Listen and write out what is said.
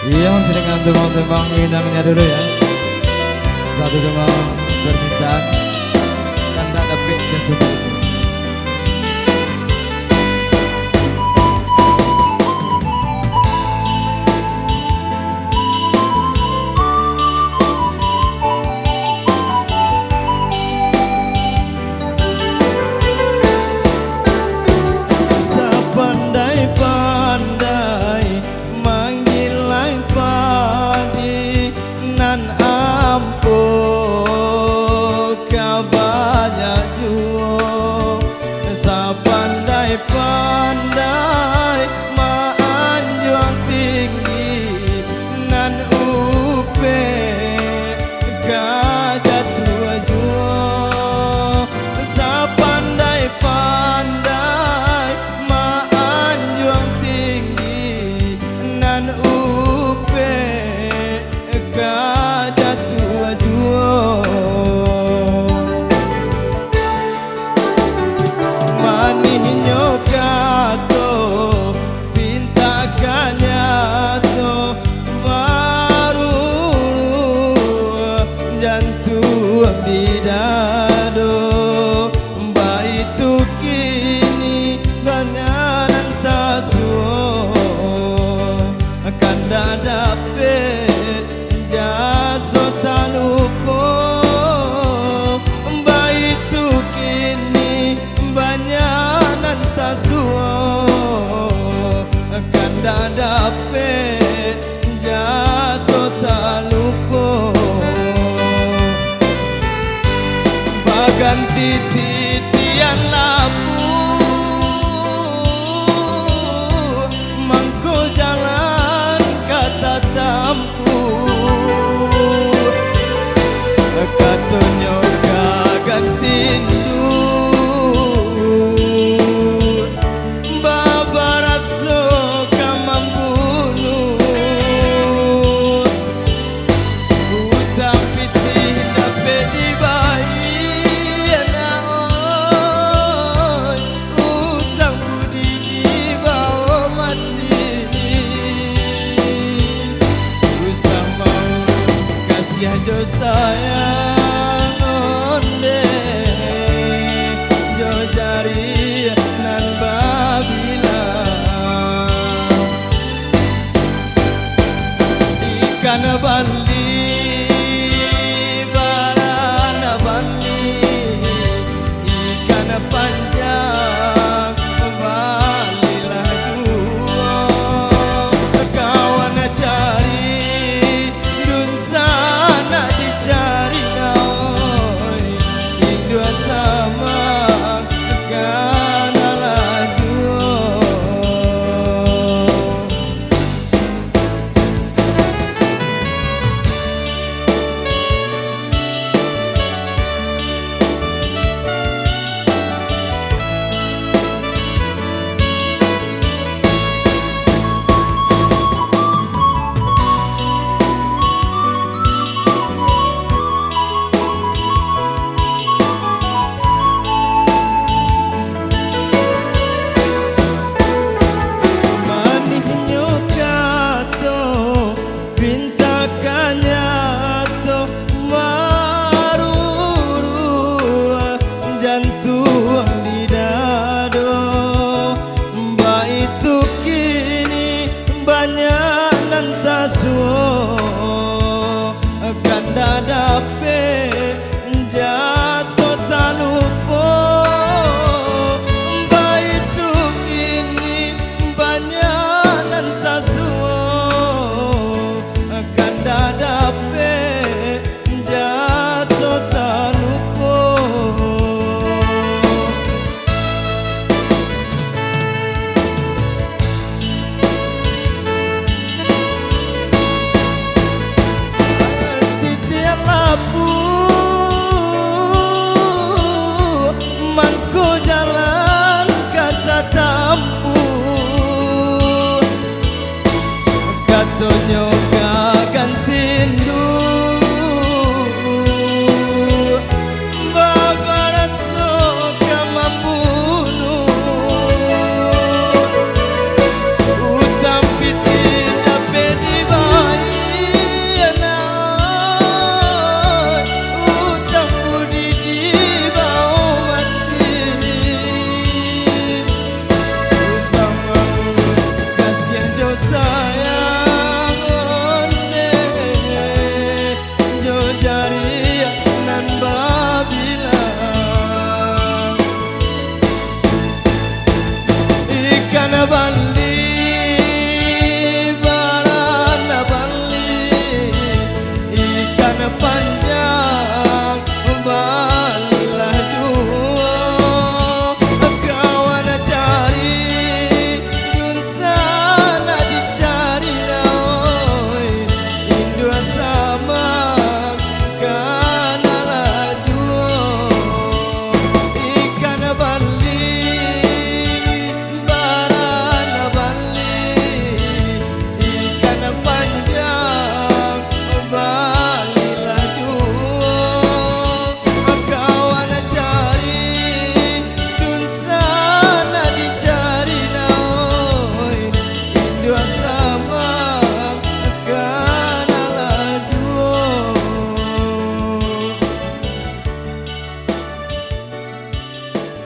Iya, masih dengan tembang-tembang inangnya dulu ya. Satu tembang permintaan kan tak dapat jasa itu. Pandai-pandai manggil lain padi nan ampo kabanyak juo. Sapandai-pandai maanjuang tinggi nan upe kajat tua juo. Sapandai-pandai maanjuang tinggi nan upe kajat tua juo. Maninyo kato pinta kanyato baru jantung didado baitu kini banyak tasuo kanda dapet jaso talupo baitu kini banyak tasuo kanda dapet jaso talupo baganti titian lapu mangko jalan kata tampu katonyo kagantindu babaraso kamambunu utang pitih dapat dibayar naon utang budi dibawa mati usah mau kasih aja sayang onde jo jari nan babila ikan bali